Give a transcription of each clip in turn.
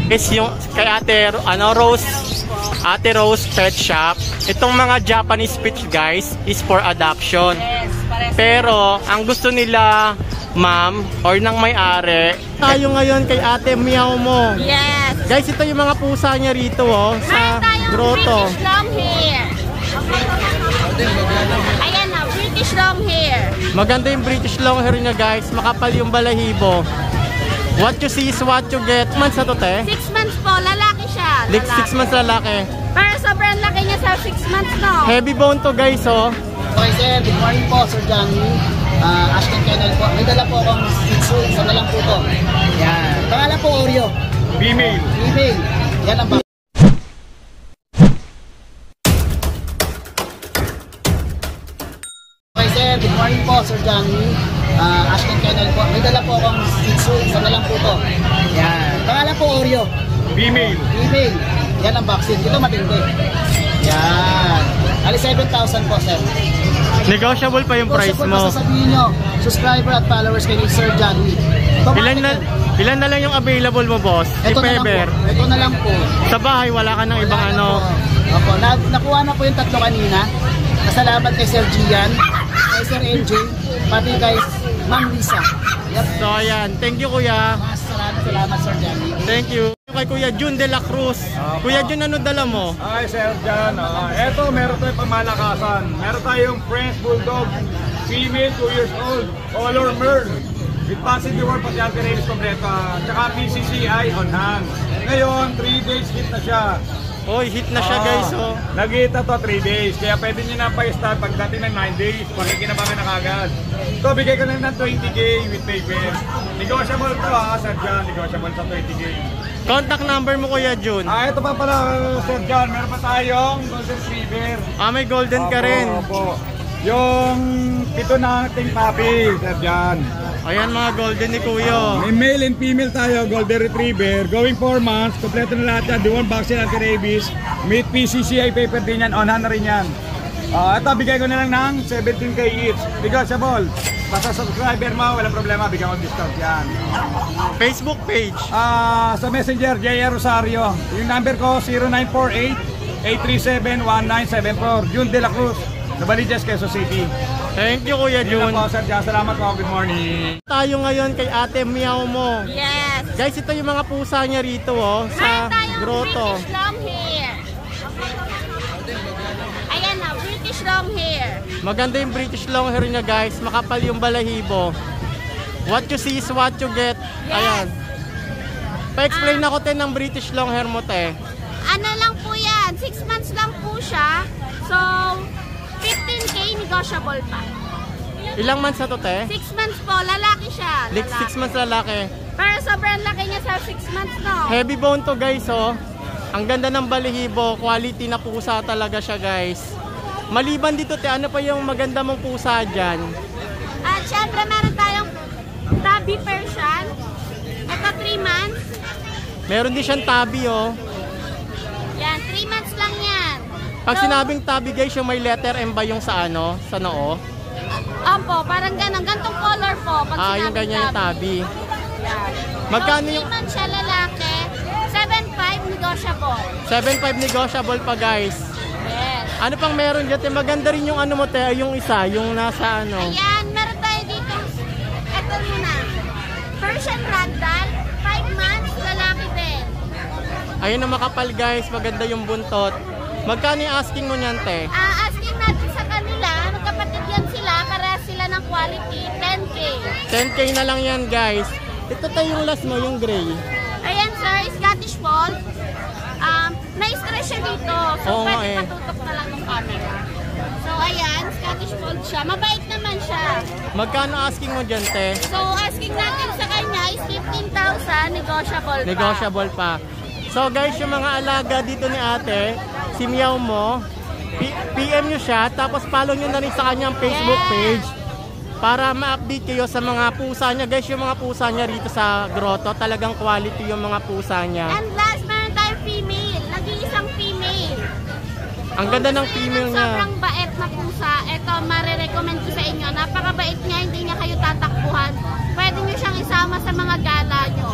is yung kay Ate Rose Pet Shop. Itong mga Japanese Spitz guys is for adoption. Pero ang gusto nila ma'am or ng may-ari, tayo ngayon kay Ate Meow Mo. Yes. Guys, ito yung mga pusa niya rito sa grotto. British long hair. Ayan na, British long hair. Maganda yung British long hair niya guys, makapal yung balahibo. What you see is what you get. Months na to, te? 6 months po, lalaki siya. 6 months lalaki. Pero sobrang laki niya sa 6 months, no? Heavy bone to guys, Okay sir, good morning po Sir Johnny. Ashton Kennel po. May dala po akong Shih Tzu, isa na lang po to. Yan. Pangalan po Oreo. Female. Female. Yan ang Okay sir, good morning po Sir Johnny. Ashton Kennel po. May dala po akong Shih Tzu, isa na lang po to. Yan. Pangalan po Oreo. Female. Female. Yan ang vaccine. Ito matindi. Yan. Ali 7,000 po sir. Negotiable pa yung price mo. Sasabihin nyo, subscriber at followers kay Sir Johnny. Ilan na lang yung available mo, boss? Ito na lang po. Ito na lang po. Sa bahay, wala ka ng ibang ano? Opo, nakuha na po yung 3 kanina. Masalamat kay Sir Gian, kay Sir MJ, pati kay Ma'am Lisa. Yep. So ayan, thank you kuya. Salamat Sir Johnny. Thank you. Kay Kuya Jun de la Cruz. Kuya Jun, ano dala mo? Ay, Sir John. Eto, meron tayong pamalakasan. Meron tayong French Bulldog, female, 2 years old, color merl. With passive reward, pati anti-rabies kompleta. Tsaka PCCI on hand. Ngayon, 3 days hit na siya. Oy, hit na siya guys, Nag-hit na to 3 days. Kaya pwede nyo na pa-start pagdating ng 9 days. Pakikinabangan na kagad. So, bigay ko na ng 20K with paper. Negotiable to Sir John. Negotiable sa 20K. Contact number mo Kuya Jun. Ito pa pala, Sir John. Meron pa tayong Golden Retriever. May golden ka rin. Opo. Yung 7 nating puppy, Sir John. Ayan mga golden ni Kuya. May male and female tayo, Golden Retriever. Going 4 months, kompleto na lahat yan. Dual vaccine anti-rabies. May PCCI paper din yan, on hand na rin yan. Ito, bigay ko na lang ng 17K each. Negotiable. Basta subscriber mo, walang problema, bigyan ko discount yan. Facebook page. Sa Messenger, J.R. Rosario. Yung number ko, 0948-837-1974. Jun de la Cruz, Novaliches, Quezon City. Thank you Kuya Jun. Salamat po, good morning. Tayo ngayon kay Ate Meow Mo. Yes. Guys, ito yung mga pusa niya rito sa grotto. British long hair. Ayan na, British long hair. Maganda yung British long hair niya guys, makapal yung balahibo. What you see is what you get. Yes. Ayan. Pa-explain ako ng British long hair mo, te. Ano lang po yan, 6 months lang po siya. So, 15K negotiable pa. Ilang months na to, te? 6 months po, lalaki siya. 6 months lalaki. Pero sobrang laki niya sa 6 months, no? Heavy bone to guys, Ang ganda ng balahibo, quality na pusa talaga siya guys. Maliban dito, te, ano pa yung maganda mong pusa dyan? At syempre meron tayong Tabby Persian. Ito 3 months. Meron din siyang tabby, Yan, 3 months lang yan. Pag sinabing tabby guys, yung may letter M ba yung sa sa noo? Opo, parang ganun. Gantong color po. Pag yung ganyan yung tabby. Yan. Magkano so, yung... 3 months siya lalaki. 7.5 negotiable. 7.5 negotiable pa guys. Yes. Ano pang meron dyan? Maganda rin yung ano mo, te, yung isa, yung nasa ano. Ayan, meron tayo dito. Ito muna. Persian Ragdoll. 5 months, lalaki din. Ayun na makapal guys, maganda yung buntot. Magkano yung asking mo niyan, te? Asking natin sa kanila, magkapatid yan sila, para sila ng quality, 10K. 10K na lang yan guys. Ito tayo yung last mo, yung gray. Ayan sir, Scottish Fold. Na-stress siya dito, so pwede patutok na lang ng camera. So ayan, Scottish Fold siya. Mabait naman siya. Magkano asking mo dyan, te? So asking natin sa kanya is 15,000, negotiable pa. Negotiable pa. So guys, yung mga alaga dito ni ate, si Meow Mo, PM nyo siya, tapos follow nyo na rin sa kanyang Facebook page para ma-update kayo sa mga pusa niya. Guys, yung mga pusa niya rito sa grotto, talagang quality yung mga pusa niya. And last, meron tayong female. Nag-iisang female. Ang ganda ng female niya. Sobrang bait na pusa. Ito, marirecommend ko sa inyo. Napakabait niya, hindi niya kayo tatakbuhan. Pwede niyo siyang isama sa mga gala nyo.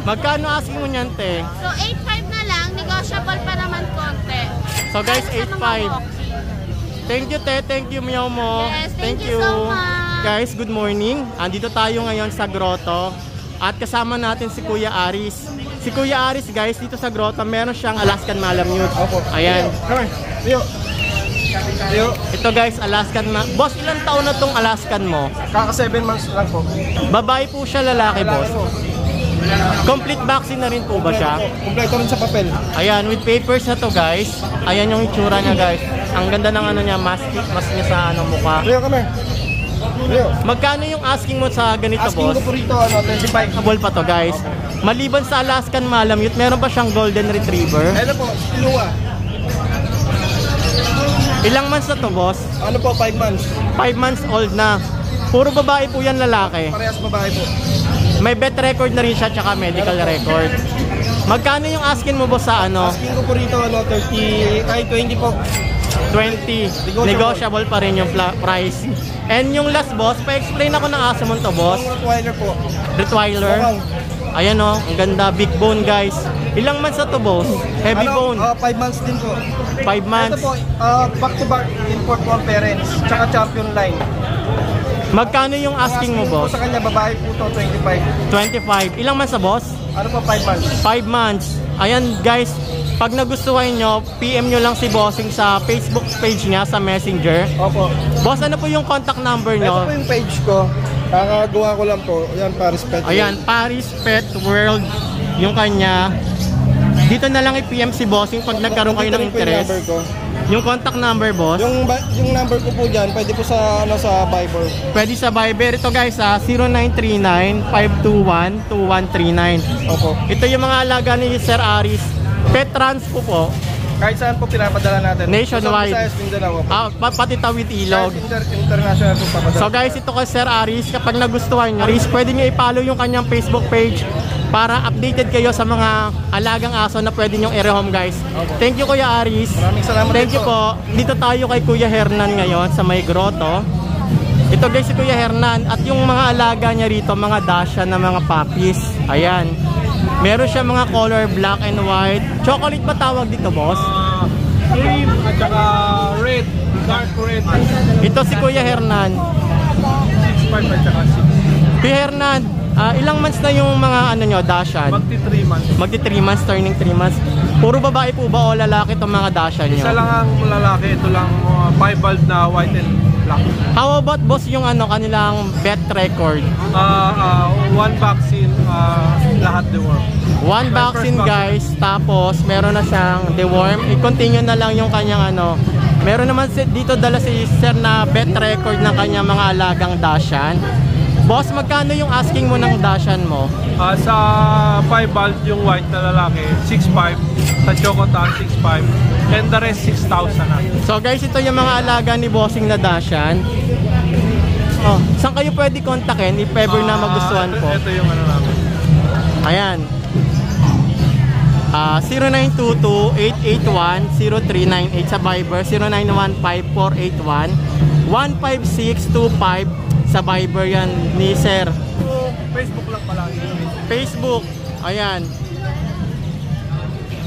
Magkano asking mo niyan, te? So, 8.5 na lang. Negotiable pa naman konti. So guys, Sa mga 8.5. walkie. Thank you, te. Thank you, Meow mo. Yes, thank you so much. Guys, good morning. Andito tayo ngayon sa grotto. At kasama natin si Kuya Aris. Si Kuya Aris, guys, dito sa grotto, meron siyang Alaskan Malamute. Opo. Ayan. Come on. Rio. Ito guys, Alaskan Boss, ilang taon na tong Alaskan mo? Kaka 7 months lang po. Babae po siya, lalaki, boss? Complete vaccine na rin po ba siya? Kompleto rin sa papel. Ayan, with papers na to guys. Ayan yung itsura niya guys. Ang ganda ng ano niya, mask niya sa ano, mukha. Rio, come here. Rio. Magkano yung asking mo sa ganito, Asking boss? ko po rito, 25. Kabol pa to guys. Maliban sa Alaskan Malamute, meron pa siyang Golden Retriever. Ano po, Ilua. Ilang months na to, boss? Ano po, 5 months. 5 months old na. Puro babae po yan, lalaki. Parehas babae po. May vet record na rin siya, tsaka medical record. Magkano yung asking mo, boss, sa ano? Asking ko po rito, 30, kahit 20 po. 20. Negotiable pa rin yung price. And yung last, boss, pa-explain ako ng aso mo to, boss. Rottweiler po. Rottweiler. Ayan o, ang ganda, big bone guys. Ilang months na to, boss? Heavy bone. 5 months din po. 5 months. Ito po, back to back import po ang parents, tsaka champion line. Magkano yung asking mo, boss? Sa kanya, babae po to, 25. 25. Ilang months na, boss? Ano po, 5 months. 5 months. Ayan guys, pag nagustuhan nyo, PM nyo lang si Bossing sa Facebook page niya, sa Messenger. Opo. Boss, ano po yung contact number Ito nyo? po yung page ko. Kakagawa ko lang po. Ayan, Paris Pet. Ayan, Paris Pet World, yung kanya. Dito na lang i-PM si Bossing pag nagkaroon kayo ng interest. Yung number ko. Yung contact number, boss? Yung number ko po dyan, pwede po sa, sa Viber. Pwede sa Viber. Ito guys, 0939-521-2139. Opo. Ito yung mga alaga ni Sir Aris. Pet transpo po. Kahit saan po pinapadala natin. Nationwide. Sa Mindanao po. Pati Tawid Ilog. International po papadala. So guys, ito kay Sir Aris, kapag nagustuhan nyo, Aris, pwede nyo i-follow yung kanyang Facebook page para updated kayo sa mga alagang aso na pwede nyong i-rehome guys. Thank you Kuya Aris. Maraming salamat. Thank you po. Dito tayo kay Kuya Hernan ngayon sa may grotto. Ito guys si Kuya Hernan at yung mga alaga niya rito, mga Dasha na mga puppies. Ayan. Meron siya mga color black and white. Chocolate ba tawag dito, boss? Cream at saka red. Dark red. Ito si Kuya Hernan. 6.5 at saka 6. Kuya Hernan, ilang months na yung mga ano nyo, Dashan? Magti 3 months. Magti 3 months, turning 3 months. Puro babae po ba o lalaki itong mga Dashan nyo? Isa lang ang lalaki. Ito lang 5-valve na white and black. How about boss yung ano kanilang vet record? One vaccine, lahat deworm. One vaccine guys, tapos meron na siyang deworm. I-continue na lang yung kanyang ano. Meron naman dito dala si Sir na vet record ng kanyang mga alagang Dashan. Boss, magkano yung asking mo ng Dashan mo? Sa 5-valve yung white na lalaki, 6.5. Sa Chocotan, 6.5. And the rest, 6,000 na. So guys, ito yung mga alaga ni Bossing na Dashan. Oh, saan kayo pwede kontakin if ever na magustuhan po? Ito yung ano namin. Ayan. 0922-881-0398 sa Viber, 0915-481-15625 sa Viber yan ni Sir. Facebook lang pala. Facebook, ayan.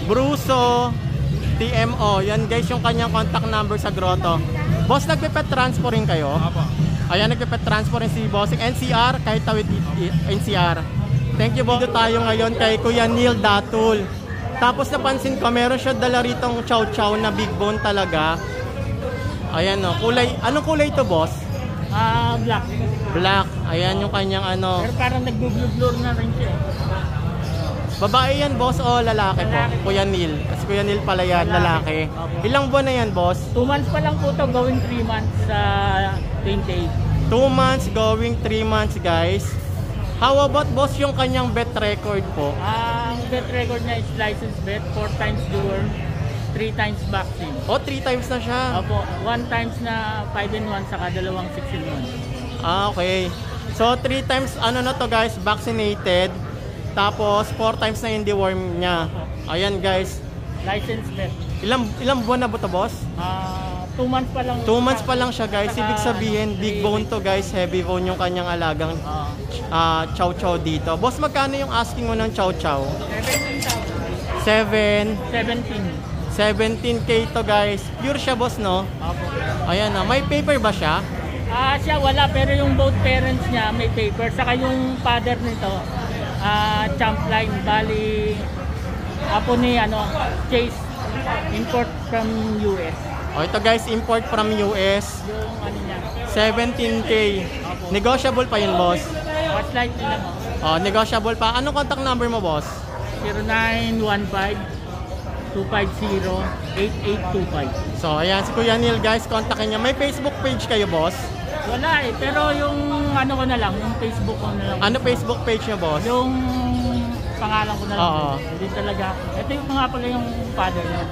Bruso TMO, yan guys yung kanyang contact number sa grotto. Boss, nagpe-pet transfer rin kayo? Apa. Ayan, nagpe-pet transfer rin si Bossing. NCR, kahit Tawid NCR. Thank you, boss. Dito tayo ngayon kay Kuya Neil Datul. Tapos napansin ko, meron siya dala ritong chow chow na big bone talaga. Ayan o, kulay, anong kulay to, boss? Black. Black, ayan yung kanyang ano. Pero parang nag-blur na rin siya. Babae yan, boss, o lalaki po? Kuya Neil. Kasi Kuya Neil pala yan, lalaki. Ilang buwan na yan, boss? 2 months pa lang po ito, going 3 months sa 28. 2 months, going 3 months, guys. How about, boss, yung kanyang vet record po? Ang vet record niya is licensed vet, 4 times deworm, 3 times vaccine. Oh, 3 times na siya. Opo, 1 times na 5-in-1 saka 2 6-in-1. Okay. So, 3 times, ano na to guys, vaccinated. Tapos, 4 times na yung deworm niya. Ayan guys. Licensed vet. Ilang buwan na ba to, boss? 2 months pa lang. 2 months pa lang siya guys. Ibig sabihin, big bone to guys. Heavy bone yung kanyang alagang chow chow dito. Boss, magkano yung asking mo ng chow chow? 17K to guys. Pure siya boss, no? Opo. Ayan na. May paper ba siya? Siya wala, pero yung both parents niya may paper. Saka yung father nito, champ line. Bali, apo ni Chase, import from US. Ito guys, import from US. Yung niya. 17K. Negotiable pa yun, boss? Mas light nila mo. Negotiable pa. Anong contact number mo, boss? 0915-250-8825. So, ayan, si Kuya Neil guys, kontakin niya. May Facebook page kayo, boss? Wala pero yung ko na lang, yung Facebook ko na lang. Ano Facebook page niya, boss? Yung pangalan ko na lang. Oo. Hindi talaga. Ito yung nga pala yung father niya.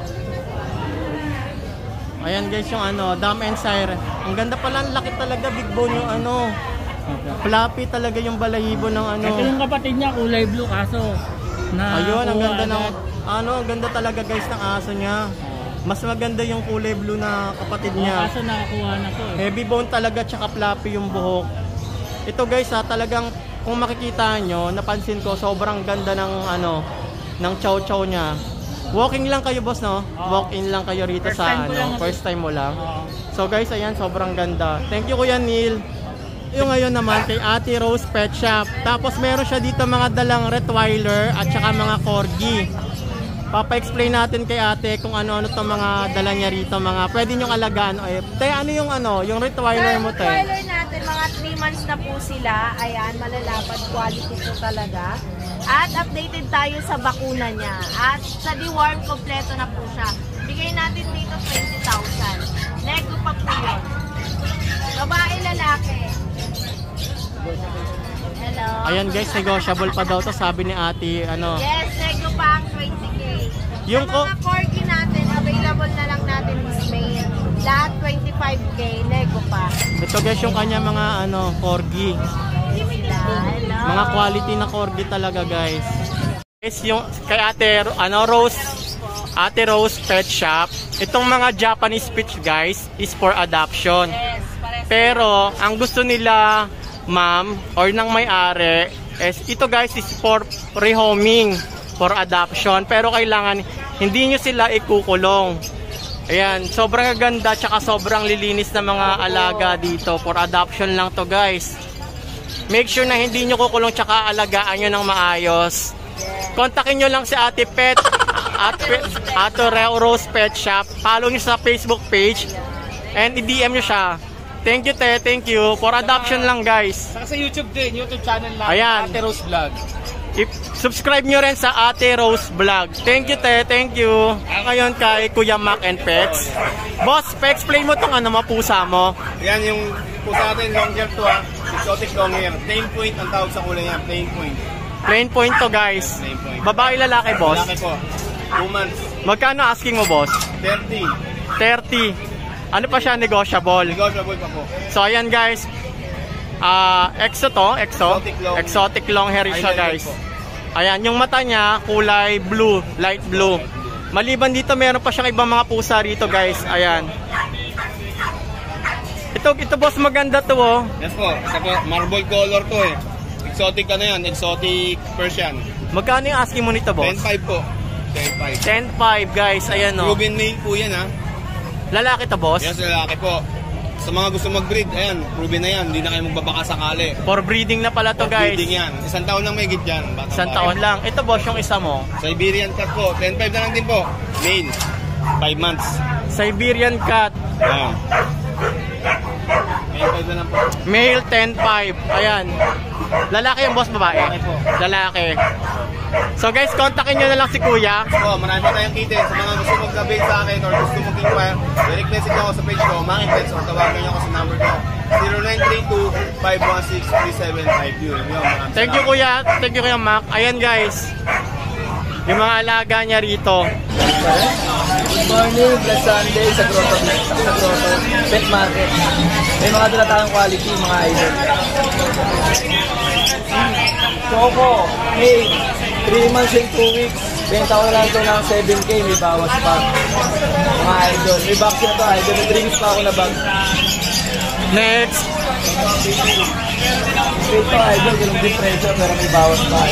Ayan guys, yung Dam and Sire. Ang ganda pala, ang laki talaga, big bone yung fluffy talaga yung balahibo ng Ito yung kapatid niya, kulay blue kaso. Ayun, ang ganda ng ang ganda talaga guys ng aso niya. Mas maganda yung kulay blue na kapatid niya. Kaso nakakuha na to. Heavy bone talaga, tsaka fluffy yung buhok. Ito guys talagang kung makikita nyo, napansin ko sobrang ganda ng ng chow chow niya. Walking lang kayo, boss, no? Walk-in lang kayo rito sa first time mo lang. So guys, ayan, sobrang ganda. Thank you Kuya Neil. Yung ngayon naman kay Ate Rose Pet Shop. Tapos meron siya dito mga dalang Rottweiler at saka mga Corgi. Papa-explain natin kay ate kung ano-ano itong mga dala niya rito, mga pwede nyong alagaan. Te, ano yung Rottweiler mo, te? Rottweiler natin, mga 3 months na po sila. Ayan, malalapad, quality po talaga. At updated tayo sa bakuna niya. At sa deworm, kompleto na po siya. Bigay natin dito 20,000. Nego pa po yun. Babae, lalaki. Hello. Ayan guys, negotiable pa daw to, sabi ni ate. Yes, nego pa ang 20K. Yung sa mga corgi natin, available na lang natin this May. Lahat 25K, nego pa. Ito guys, yung kanya mga Corgi. Hello. Mga quality na Corgi talaga guys. Guys, yung kay ate Ate Rose Pet Shop. Itong mga Japanese Spitz guys is for adoption. Yes, pero ang gusto nila ma'am or ng may-ari is ito guys is for rehoming, for adoption, pero kailangan hindi nyo sila ikukulong. Ayan, sobrang ganda tsaka sobrang lilinis na mga alaga dito. For adoption lang to guys. Make sure na hindi nyo kukulong tsaka alagaan nyo ng maayos. Kontakin nyo lang si Ate Rose Pet Shop. Follow nyo sa Facebook page and i-DM nyo siya. Thank you, te. Thank you. For adoption lang, guys. Saka sa YouTube din, YouTube channel lang. Ayan. Ate Rose Vlog. Subscribe nyo rin sa Ate Rose Vlog. Thank you, te. Thank you. Ngayon kay Kuya Mac and Pets. Boss, pa-explain mo itong pusa mo. Yan yung pusa natin, long hair to exotic long hair. Plain point ang tawag sa kulay niya, plain point. Plain point to, guys. Plain point. Babae, lalaki, boss? Lalaki po. 2 months. Magkano asking mo, boss? 30. 30. Ano pa siya? Negotiable. Negotiable pa po. So, ayan, guys. Exo to. Exotic long hair siya, guys. Ayan, yung mata niya, kulay blue, light blue. Maliban dito, meron pa siyang ibang mga pusa rito, guys. Ayan. Ito boss, maganda to, oh. Yes po. Marble color to eh. Exotic yan, exotic Persian. Magkano yung asking mo nito, boss? 10.5 po. 10.5. 10.5, guys. Ayan, oh. Ruben male po yan, ha. Lalaki to, boss? Yes, lalaki po. Sa mga gusto mag-breed, ayan, Ruben na yan. Hindi na kayo magbabaka sakali. For breeding na pala to, guys. Breeding yan. 1 taon lang may git yan. 1 taon lang. Ito, boss, yung isa mo. Siberian cat po. 10.5 na lang din po. Male. 5 months. Siberian cat. Ayan. Male 5 na lang po. Male 10.5. Ayan. Lalaki yung boss, babae? Lalaki po. Lalaki. So guys, kontakin nyo na lang si Kuya. So, marami pa tayong kitin. Sa mga gusto mag-avail sa akin or gusto mag-inquire, direct message ako sa page ko, Makipets, or tawagan nyo ako sa number ko. 0932-516-3752. Thank you, Kuya. Thank you, Kuya Mac. Ayan, guys. Yung mga alaga niya rito. Good morning, last Sunday sa Grotto Pet Market. May mga dala tayong quality, mga idol. Choco, hey, 3 months and 2 weeks. Benta ko na lang ito ng 7K, may bawas pa. Mga idol. May box na to, idol. May drinks pa ako na bag. Next. Ito, idol. Ganun din presyo, pero may bawas pa.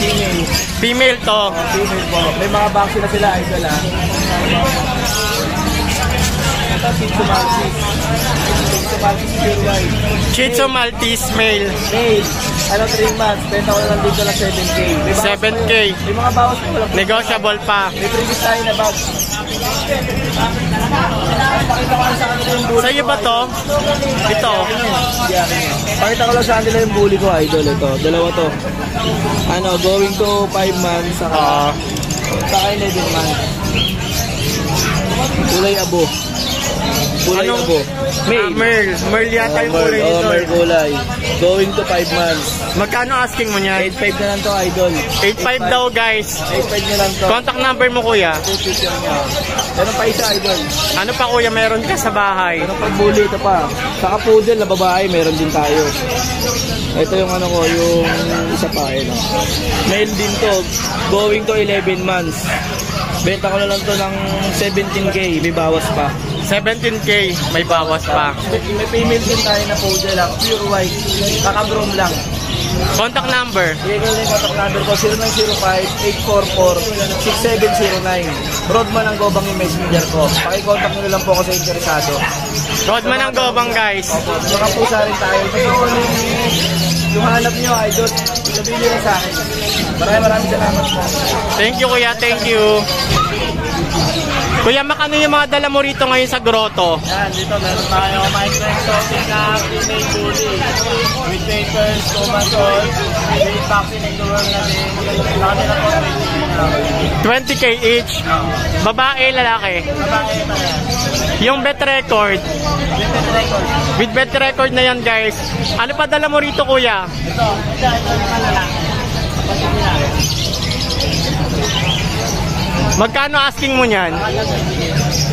Female. Female to. Female po. May mga box na sila, idol ha. Ito, Shih Tzu Maltese. Shih Tzu Maltese pure white. Shih Tzu Maltese male. Male. 3 months. Benta ko na lang dito ng 7K. May bawas 7K. pa. May mga bawas pa. Negotiable pa. May previous tayo na bag. Pakita ko lang sa kanila yung bully Sa'yo ba to? Ito. Pakita ko lang sa kanila yung bully ko, idol. Ito. Dalawa to. Going to 5 months. Saka 11 months. Kulay abo. Kulay Anong- abo. Merl. Merl yata yung kulay nito. Merl kulay. Going to 5 months. Magkano asking mo niyan? 8.5 na lang to, idol. 8.5 daw guys. 8.5 na lang to. Contact number mo kuya. Picture niya. Meron pa isa, idol. Ano pa kuya meron ka sa bahay? Meron pang bully ito pa. Saka poodle na babae, meron din tayo. Ito yung yung isa pa, Male din to. Going to 11 months. Benta ko na lang to ng 17K, may bawas pa. 17K, may bawas pa. May female din tayo na poodle lang, pure white. Kaka-broom lang. Contact number. Bigay ko na yung contact number ko, 0905-844-6709. Broadman ang gobang yung messenger ko. Pakicontact nyo lang po ako sa interesado. Rodman ang gobang guys. Mga pusa rin tayo. Pag yung hanap nyo, idol, sabihin nyo lang sa akin. Maraming salamat po. Thank you kuya, thank you. Kuya, makano yung mga dala mo rito ngayon sa grotto? Yan, dito meron tayo micro-exotic na female bully. With papers, 2 months old. With vaccine in the world na din. Sa kanila po, 20K each. Babae, lalaki. babae pa yan. Yung bet record. With bet record na yan guys. Ano pa dala mo rito kuya? Ito naman lalaki. Kapatid nila. Magkano asking mo niyan?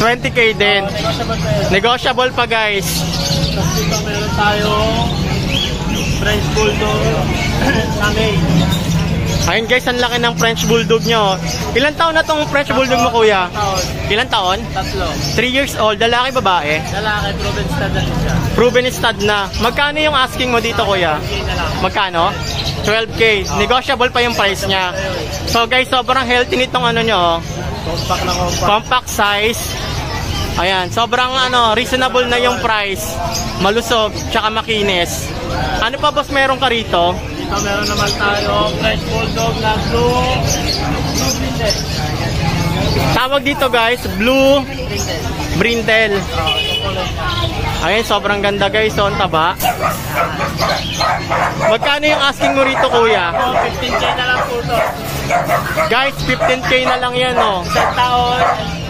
20K din. Negotiable pa guys. Tapos dito meron tayong French Bulldog na main. Ayun guys, ang laki ng French Bulldog nyo. Ilan taon na tong French Bulldog mo kuya? Ilan taon? 3. 3 years old. Lalaki, babae? Lalaki, proven stud na din siya. Proven stud na. Magkano yung asking mo dito kuya? Magkano? 12K. Negotiable pa yung price niya. So guys, sobrang healthy nitong nyo. Compact na compact. Compact size. Ayan, sobrang reasonable na yung price. Malusog, tsaka makinis. Ano pa boss meron ka rito? Dito meron naman tayo French Bulldog na blue brindle. Tawag dito guys, blue brindle. Ayan, sobrang ganda guys, ang taba. Magkano yung asking mo rito kuya? 15K na lang po ito. Guys, 15K na lang yan Isang taon,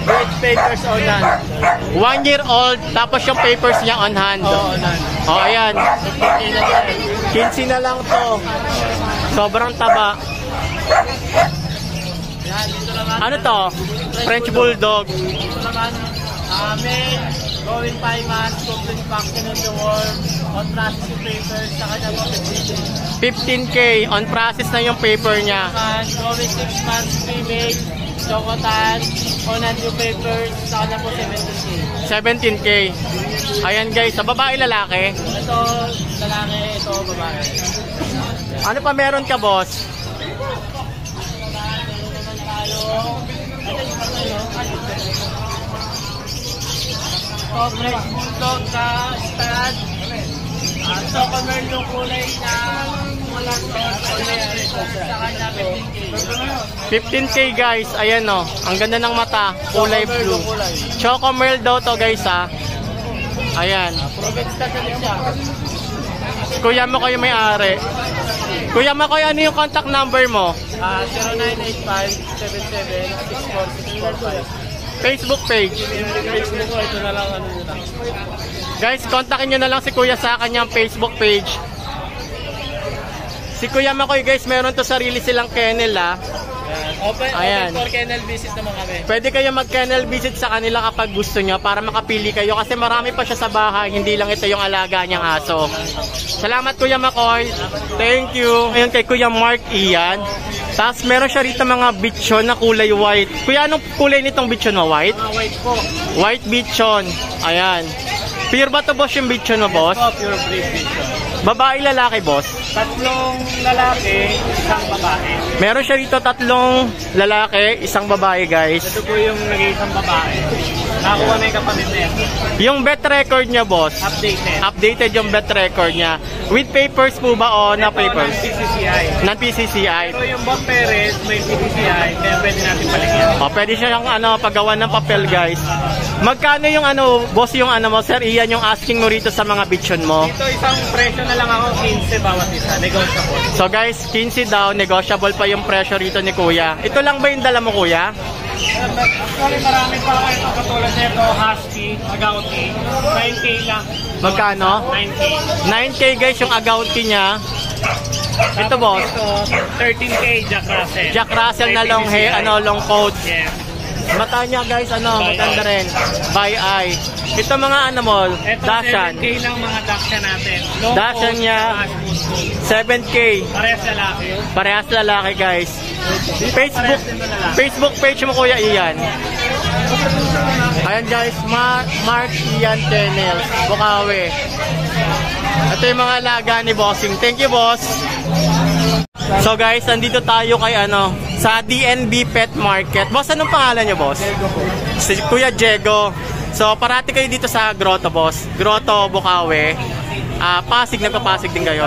with papers on hand. 1 year old, tapos yung papers niya on hand. Oo, on hand. Ayan. 15K na din. 15 na lang to. Sobrang taba. Yan, dito naman. Ano to? French Bulldog. Dito naman, male, going 5 months, complete vaccine in the world, on processing papers, sa kanya po 15K. 15K. On process na yung paper niya. Going 6 months, female, chocotan, on hand new papers, sa kanya po 17K. 17K. Ayan guys, sa babae lalaki. Ito, lalaki, ito, babae. Ano pa meron ka boss? French Bulldog na stud. Ito, kamerl yung kulay na wala sa kanya 15K. 15K guys. Ayan ang ganda ng mata. Kulay blue. Choco Merl daw to guys Ayan. Proven stud na din siya. Kuya mo kayo may-ari. Kuya mo kayo, ano yung contact number mo? 0985-77-6464. Facebook page. Facebook ko, ito na lang ano nila. Guys, kontakin nyo na lang si Kuya sa kanyang Facebook page. Si Kuya Makoy guys, meron to sarili silang kennel Open Ayan. for kennel visit naman kami. Pwede kayo mag-kennel visit sa kanila kapag gusto nyo para makapili kayo kasi marami pa siya sa bahay, hindi lang ito yung alaga niyang aso. Salamat Kuya Makoy. Thank you. Ayun kay Kuya Mark Ian. Tapos meron siya rito mga bichon na kulay white. Kuya, anong kulay nitong bichon mo? White? White po. White bichon. Ayan. Pure ba to, boss, yung bichon mo, boss? Pure breed bichon. Babae, lalaki, boss? 3 lalaki, 1 babae. Meron siya rito 3 lalaki, 1 babae, guys. Ito po yung nag-iisang babae. Nakakuha na yung kapatid na yan. Yung bet record niya, boss? Updated. Updated yung bet record niya. With papers po ba o na papers? Non-PCCI. Non-PCCI. Ito yung bond parents, may PCCI, kaya pwede natin paligyan. O, pwede siya yung paggawa ng papel, guys. Magkano yung boss, yung mo, Sir Ian, yung asking mo rito sa mga bichon mo? Ito isang presyo na lang ako, 15 bawat isa, negotiable. So guys, 15 daw, negotiable pa yung presyo rito ni Kuya. Ito lang ba yung dala mo, Kuya? Actually, marami pa ako ito, katulad nito, Husky, Agouti, 9K lang. Magkano? 9K. 9K guys yung agouti niya. Ito, boss. Ito, 13K, Jack Russell. Jack Russell na long hair, long coat. Yeah. Mata niya guys, maganda rin. By eye. Ito mga mo, Ito, Dashan. 7K lang mga Dashan natin. Long Dashan coat, niya, saka 7K. parehas lalaki. Parehas lalaki, guys. Facebook page mo, Kuya Ian. Ayan guys, Mark Ian Kennels, Bukawi. Ito yung mga alaga ni Bossing. Thank you, boss. So guys, nandito tayo kay sa DNB Pet Market. Boss, anong pangalan niyo, boss? Si Kuya Diego. So parati kayo dito sa Grotto, boss. Grotto, Bukawi. Pasig, nagpapasig din kayo.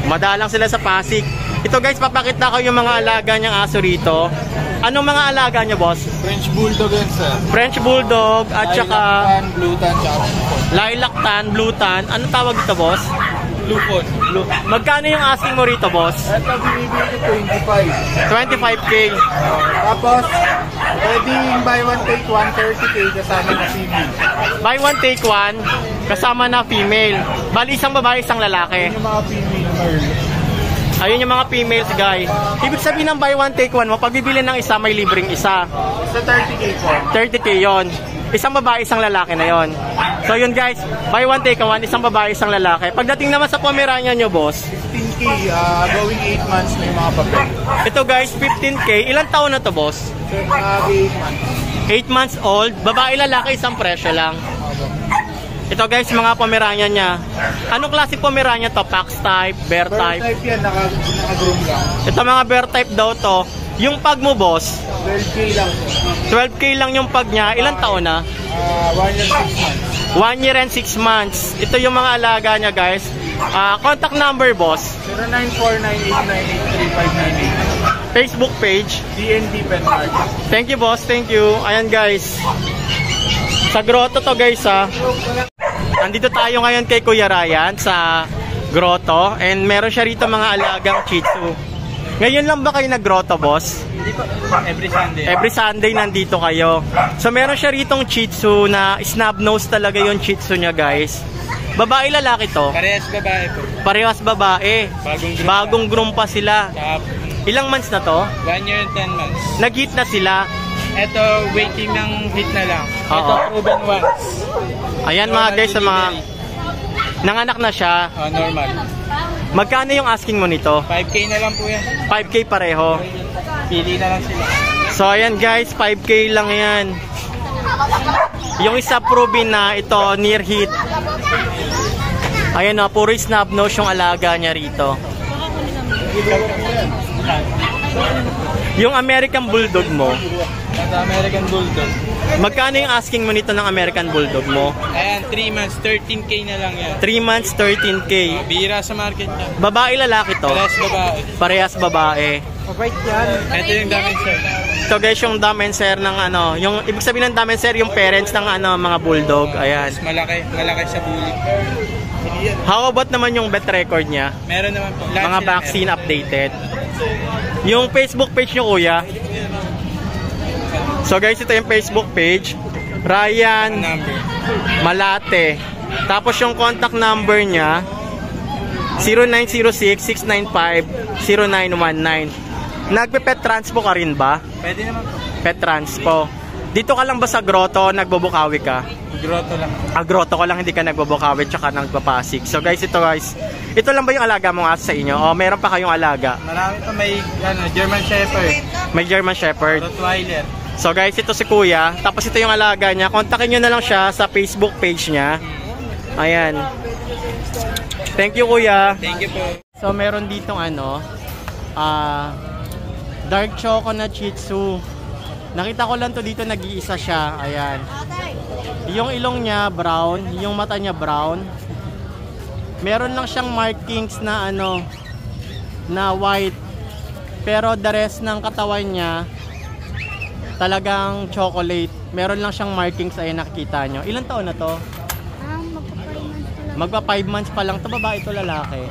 Madalang sila sa Pasig. Ito guys, papakita ko yung mga alaga niyang aso rito. Anong mga alaga niyo, boss? French Bulldog yan, sir. French Bulldog at saka Blue Tan, Lilac Tan, Blue Tan. Anong tawag dito, boss? Blue Phone. Magkano yung asking mo rito, boss? Ito, binibili ko 25. 25K. Tapos, pwedeng buy one take 130K kasama na female. Buy one, take one. Kasama na female. Bali, isang babae, isang lalaki. Yung mga female Merl. Ayun yung mga females, guys. Ibig sabihin ng buy one, take one mo, pag bibili ng isa, may libreng isa. Sa 30K po. 30K yon. Isang babae, isang lalaki na yon. So yun guys, buy one, take one, isang babae, isang lalaki. Pagdating naman sa Pomeranian nyo, boss, 15K, going 8 months na yung mga papel. ito guys, 15K. Ilang taon na to, boss? So, 8 months. 8 months old. Babae, lalaki, isang presyo lang. Ito guys, mga Pomeranian niya. Anong klase Pomeranian to? Pax type, bear Bird type? type yan, naka-groom lang. Ito mga bear type daw to. Yung pag mo, boss, 12K lang. 12K lang yung pag niya. Ilang taon na? 1 year 6 months. 1 year and 6 months. Ito yung mga alaga niya, guys. Contact number, boss. 094989383598. Facebook page. DNB Pet Market. Thank you, boss. Thank you. Ayan, guys. Sa grotto to, guys, ha. Andito tayo ngayon kay Kuya Ryan sa grotto. And meron siya rito mga alagang Shih Tzu. Ngayon lang ba kayo nag-grotto, boss? Every Sunday. Every Sunday nandito kayo. So meron siya ritong Shih Tzu na snub nose talaga yung Shih Tzu niya, guys. Babae, lalaki to? Parehas babae po. Parehas babae. Bagong groom pa sila. Ilang months na to? 1 year and 10 months. Nag-hit na sila. Ito, waiting ng hit na lang. Oo. Ito, proven once. Ayan mga guys, sa mga nanganak na siya. Normal. Magkano yung asking mo nito? 5K na lang po yan. 5K pareho. Pili na lang sila. So ayan guys, 5K lang yan. Yung isa proven na ito, near hit. Ayan o, puro snub nose yung alaga niya rito. Yung American Bulldog mo, Ito, American Bulldog. magkano yung asking mo nito ng American Bulldog mo? Ayan, 3 months, 13K na lang yan. 3 months, 13K. Bira sa market niya. Babae, lalaki to? Parehas babae. Parehas babae. Ito yung damage sir. Ito guys, yung Damenser ng yung ibig sabihin ng Damenser, yung parents ng mga bulldog. Ayan. Malaki sa bully. How about naman yung bet record niya? Meron naman po. Mga vaccine updated. Yung Facebook page nyo, kuya. So guys, ito yung Facebook page. Ryan Number. Malate. Tapos yung contact number niya 0906-695-0919. Nagpe-pet transpo ka rin ba? Pwede naman po. Pet transpo. Dito ka lang ba sa grotto, nagbubukawi ka? Grotto lang. Grotto ko lang, hindi ka nagbubukawi tsaka nagpapasig. So guys, ito guys, Ito lang ba yung alaga mo nga sa inyo? O meron pa kayong alaga? Marami pa, may German Shepherd, May German Shepherd. Rottweiler. So guys, ito si Kuya. Tapos ito yung alaga niya. Kontakin nyo na lang siya sa Facebook page niya. Ayan. Thank you, Kuya. Thank you po. So meron ditong dark choco na Shih Tzu. Nakita ko lang to dito, nag-iisa siya. Ayan. Yung ilong niya brown, yung mata niya brown. Meron lang siyang markings na na white. Pero the rest ng katawan niya talagang chocolate. Meron lang siyang markings, ay nakikita nyo. Ilang taon na to? Magpa 5 months pa lang. Ito babae, ito lalaki.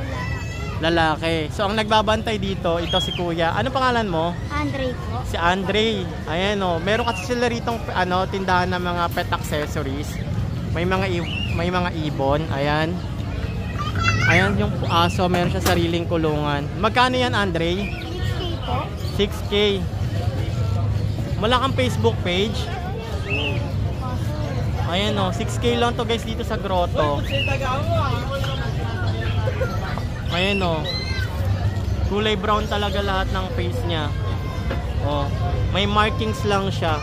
Lalaki. So ang nagbabantay dito, ito si Kuya. Ano pangalan mo? Andre po. Si Andre. Ayan o. Meron kasi sila ritong tindahan ng mga pet accessories. May mga ibon. Ayan. Ayan yung aso. Meron siya sariling kulungan. Magkano yan, Andre? 6K po. 6K. Wala kang Facebook page? Ayan o. 6K lang to guys dito sa grotto. Ayan o. Kulay brown talaga lahat ng face niya. Oh, may markings lang siya.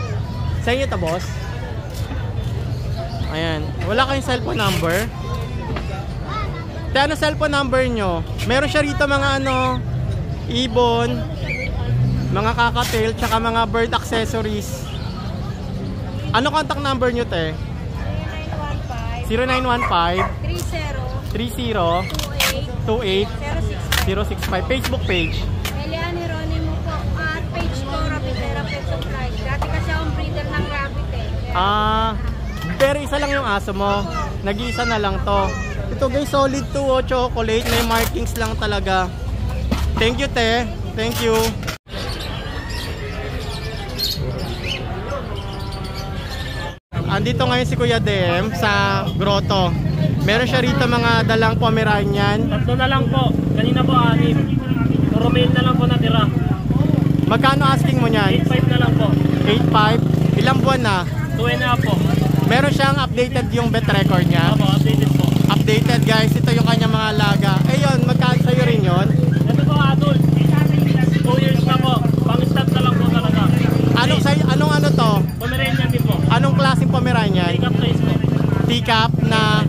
Sa inyo to, boss? Ayan. Wala kayong cellphone number? Ano cellphone number nyo? Meron siya rito mga ibon, mga kakatail, tsaka mga bird accessories. Ano contact number nyo, te? 0915 30 28 065. Facebook page. Eliane Ronimo po. At page ko, Rapidera Pet Supply. Dati kasi akong breeder ng rabbit Pero isa lang yung aso mo. Nag-iisa na lang to. Ito guys, solid to chocolate. May markings lang talaga. Thank you, te. Thank you. Andito ngayon si Kuya Dem sa grotto. Meron siya rito mga dalang Pomeranian. 3 na lang po. Kanina po 6. Puro male na lang po natira. Magkano asking mo niyan? 8.5 na lang po. 8.5. Ilang buwan na? 2.5 po. Meron siyang updated yung vet record niya. Opo, updated po. Updated guys. Ito yung kanyang mga alaga. Yun, magkano sa'yo rin yun? Ito po adult. 2 years na po. Pang-stat na lang po talaga. Anong ano to? Pomeranian din po. Anong klaseng Pomeranian? Take up size po. Teacup na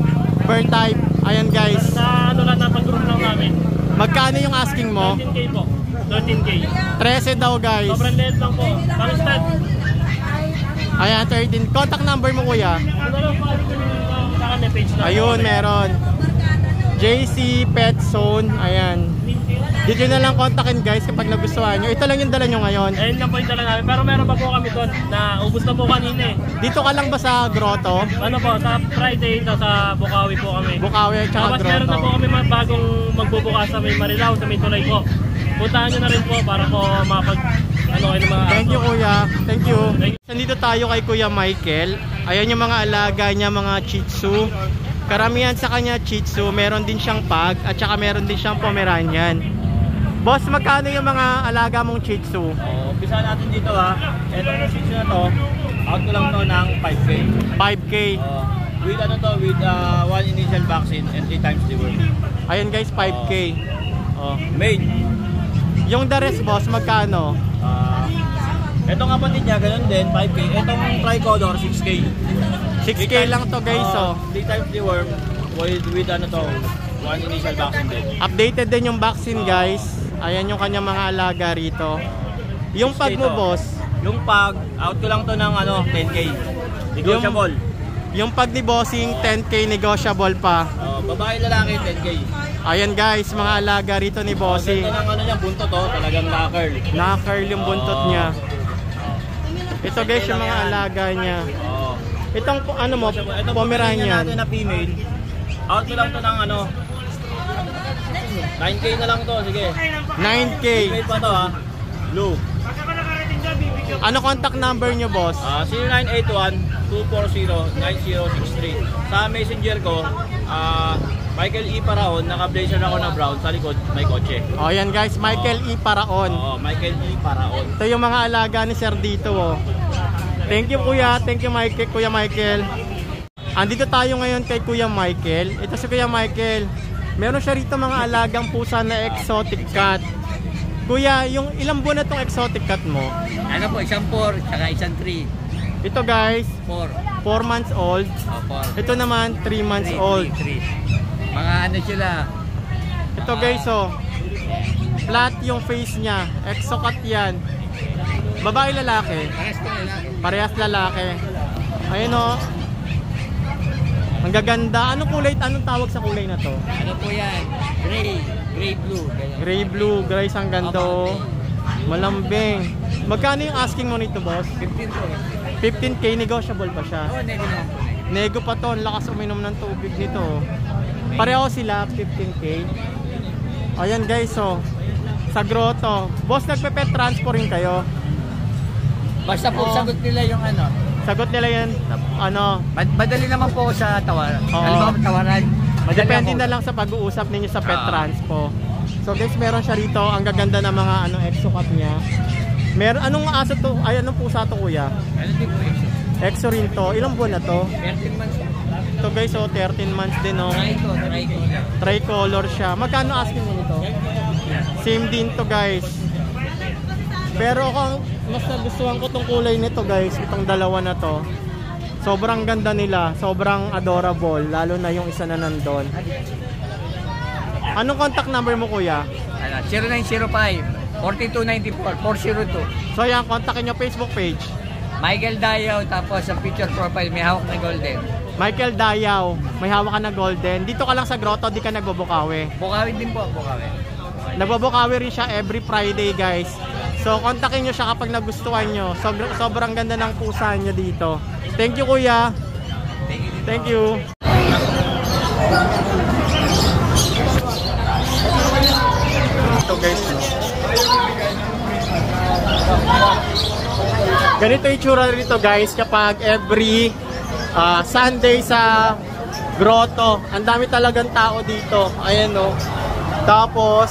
bird type. Ayan guys. Sa lang napag-group lang namin. Magkano yung asking mo? 13K po. 13K. 13 daw guys. Sobrang liit lang po. Pang-stat. Ayan, 13. Contact number mo, kuya. Ano lang po? Sa kami page na. Ayun, meron. JC Pet Zone. Ayan. Dito na lang kontakin guys kapag nagustuhan nyo. Ito lang yung dala nyo ngayon. Ayun lang po yung dala namin. Pero meron pa po kami doon na ubos na po kanina eh. Dito ka lang ba sa grotto? Ano po, sa Friday, sa Bukawi po kami. Bukawi at saka Tapos meron na po grotto. kami bagong magbubukas sa may Marilao, sa may Tulay po. Puntahan nyo na rin po para po kayo ng mga Thank you, kuya. Thank you. Thank you. Nandito tayo kay Kuya Michael. Ayan yung mga alaga niya, mga Shih Tzu. Karamihan sa kanya Shih Tzu. Meron din siyang Pug at saka meron din siyang Pomeranian. Boss, magkano yung mga alaga mong Shih Tzu? Umpisa natin dito Etong Shih Tzu na to, out ko lang to ng 5K. 5K. With 1 initial vaccine and 3 times the work. Ayan guys, 5K. Oh. Made. Yung the rest, boss, magkano? Etong kapatid niya, ganun din, 5K. Etong tricolor, 6K. 6K lang to guys, 3 times the worm with 1 initial vaccine din. Updated din yung vaccine guys. Ayan yung kanyang mga alaga rito. Yung Pug mo, boss? Yung Pug, out ko lang to ng 10K. Negotiable. Yung Pug ni Bossing, 10K negotiable pa. Babae lalaki, 10K. Ayan guys, mga alaga rito ni Bossing. Ganda ng niya, buntot talagang naka-curl. Naka-curl yung buntot niya. Ito guys, yung mga alaga niya. Itong Pomeranian. Natin na female. Out ko lang to ng 9K na lang to, sige. 9K. Female pa to Blue. Ano contact number nyo, boss? 0981-240-9063. Sa messenger ko, Michael E. Paraon, naka-blazer ako na brown, sa likod may kotse. O yan guys, Michael E. Paraon. Michael E. Paraon. Ito yung mga alaga ni Sir dito. Thank you kuya, thank you Kuya Michael. Andito tayo ngayon kay Kuya Michael. Ito si Kuya Michael. Meron siya rito mga alagang pusa na exotic cat. Kuya, yung ilang buwan na tong exotic cat mo? Ano po, isang 4, saka isang 3. Ito guys, 4. 4 months old. Oh, 4. Ito naman, 3 months old. 3. Mga ano sila. Ito guys, oh. Flat yung face niya. Exocat yan. Babae, lalaki? Parehas lalaki. Ayun, oh. Ang gaganda. Anong kulay? Anong tawag sa kulay na to? Ano po yan? Gray blue. Gray blue. Guys, ang ganda, oh. Malambing. Magkano yung asking mo nito, boss? 15 po. 15K, negotiable pa siya. Oo, nego na. Nego pa to. Ang lakas uminom ng tubig nito, oh. Pareho sila, 15K. Ayan guys, oh. Sa grotto. Boss, nagpe-pet transfer rin kayo? Basta po, sagot nila yung ano. Sagot nila yan, ano? Madali naman po sa tawaran. Oo. Halimbawa, tawaran. Depende na lang sa pag-uusap ninyo sa pet transpo. So guys, meron siya rito. Ang gaganda ng mga exocat niya. Anong aso to? Ay, anong pusa to, kuya? Ano din po, Exo rin to. Ilang buwan na to? 13 months. Ito guys, oh, 13 months din, oh. Tricolor. Tricolor siya. Magkano asking mo nito? Same din to guys. Pero kung mas nagustuhan ko tong kulay nito guys, itong dalawa na to. Sobrang ganda nila, sobrang adorable, lalo na yung isa na nandun. Anong contact number mo, kuya? 0905-4294-402. So yan, kontakin nyo Facebook page. Michael Dayaw, tapos sa picture profile may hawak na golden. Michael Dayaw, may hawak ka na golden. Dito ka lang sa grotto, di ka nagbubukawi. Bukawi din po, bukawi. Nagbubukawi rin siya every Friday guys. So kontakin nyo siya kapag nagustuhan nyo. Sobrang ganda ng pusa nyo dito. Thank you, kuya. Thank you. Ito guys, no? Ganito yung tsura rito guys kapag every Sunday sa grotto. Ang dami talagang tao dito. Ayan, no. Tapos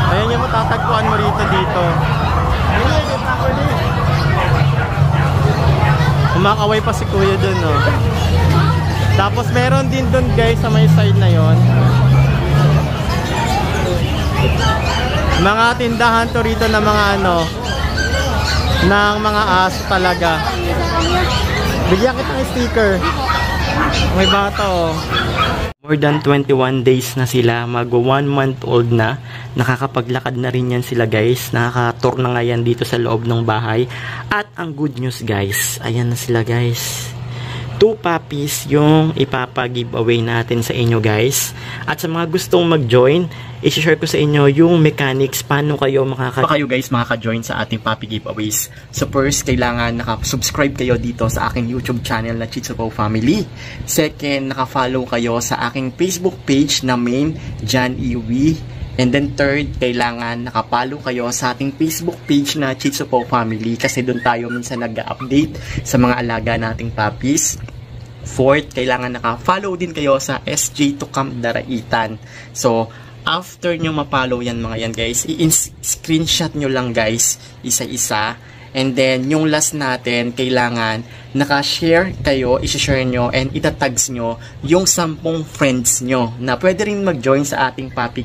ayan yung matatagpuan mo rito dito. Kumakaway pa si kuya dun, no. Tapos meron din dun guys sa may side na yon. Mga tindahan to rito na mga ng mga aso talaga. Bigyan kita ng sticker. May bata, oh. More than 21 days na sila, mag 1 month old na. Nakakapaglakad na rin yan sila guys. Nakaka-tour na nga yan dito sa loob ng bahay. At ang good news guys, ayan na sila guys. 2 puppies yung ipapa-giveaway natin sa inyo guys. At sa mga gustong mag-join, i-share ko sa inyo yung mechanics paano kayo makaka-join sa ating puppy giveaways. So first, kailangan naka-subscribe kayo dito sa aking YouTube channel na Chitsupo Family. Second, naka-follow kayo sa aking Facebook page na main John Iwi. And then third, kailangan nakapalo kayo sa ating Facebook page na Chitsupo Family kasi doon tayo minsan nag-update sa mga alaga nating puppies. Fourth, kailangan naka-follow din kayo sa SJ to Camp Daraitan. So, after nyo mapollow yan mga yan guys, i-screenshot nyo lang guys, isa-isa. And then, yung last natin, kailangan naka-share kayo, isi-share nyo, and itatags nyo yung 10 friends nyo na pwede rin mag-join sa ating puppy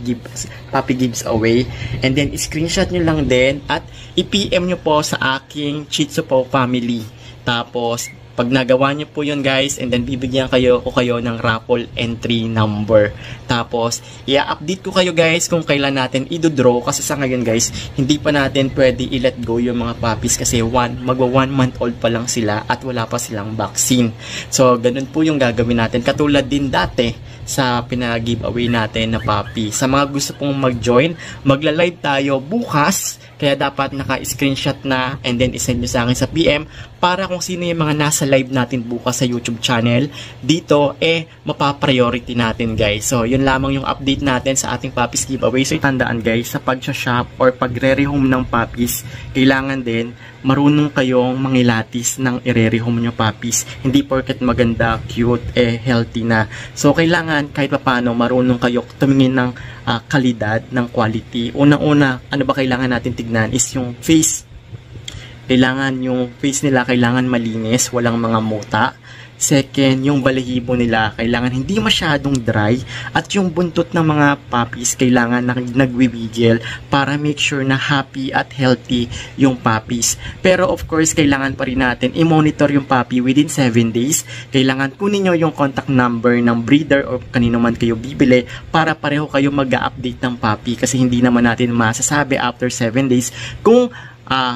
gives away. And then, screenshot nyo lang din at i-PM nyo po sa aking Chitsupo Family. Tapos, pag nagawa nyo po yun guys, and then bibigyan ko kayo ng raffle entry number. Tapos, i-update ko kayo guys kung kailan natin i-draw kasi sa ngayon guys, hindi pa natin pwede i-let go yung mga puppies kasi magwa 1 month old pa lang sila at wala pa silang vaccine. So, ganun po yung gagawin natin. Katulad din dati sa pinag-giveaway natin na puppy. Sa mga gusto pong mag-join, magla-live tayo bukas. Kaya dapat naka-screenshot na and then isend nyo sa akin sa PM para kung sino yung mga nasa live natin bukas sa YouTube channel. Dito, mapapriority natin guys. So, yun lamang yung update natin sa ating puppies giveaway. So, tandaan guys, sa pag-shop or pagre-rehome ng puppies, kailangan din marunong kayong mangilatis ng ire-rehome nyo puppies. Hindi porket maganda, cute, healthy na. So, kailangan kahit paano marunong kayo tumingin ng kalidad, ng quality. Unang-una, ano ba kailangan natin tignan is yung face. Kailangan yung face nila, kailangan malinis, walang mga muta. Second, yung balahibo nila, kailangan hindi masyadong dry. At yung buntot ng mga puppies, kailangan nagwiwigil para make sure na happy at healthy yung puppies. Pero of course, kailangan pa rin natin i-monitor yung puppy within 7 days. Kailangan kunin nyo yung contact number ng breeder o kanino man kayo bibili para pareho kayo mag-update ng puppy, kasi hindi naman natin masasabi after 7 days kung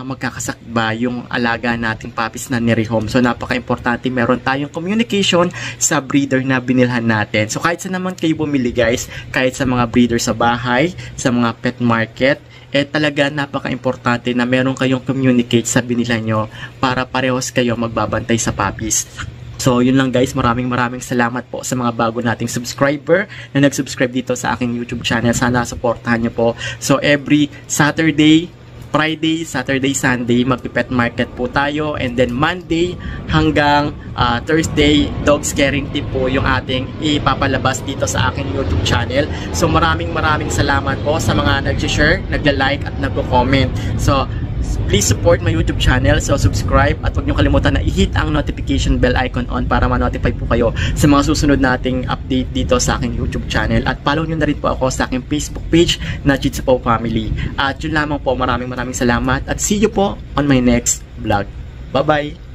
magkakasakit ba yung alaga nating puppies na nirehome. So napaka-importante meron tayong communication sa breeder na binilhan natin. So kahit sa naman kayo bumili guys, kahit sa mga breeder sa bahay, sa mga pet market, talaga napaka-importante na meron kayong communicate sa binila nyo para parehos kayo magbabantay sa puppies. So yun lang guys, maraming salamat po sa mga bago nating subscriber na nag-subscribe dito sa aking YouTube channel. Sana supportahan nyo po. So every Saturday, Friday, Saturday, Sunday, magpipet market po tayo. And then Monday hanggang Thursday, dog scaring tip po yung ating ipapalabas dito sa aking YouTube channel. So maraming salamat po sa mga nag-share, nagla-like at nagko-comment. So please support my YouTube channel. So subscribe at huwag niyo kalimutan na i-hit ang notification bell icon on para ma-notify po kayo sa mga susunod nating update dito sa aking YouTube channel. At follow niyo na rin po ako sa aking Facebook page na Chits Po Family. At yun lamang po, maraming salamat at see you po on my next vlog. Bye-bye!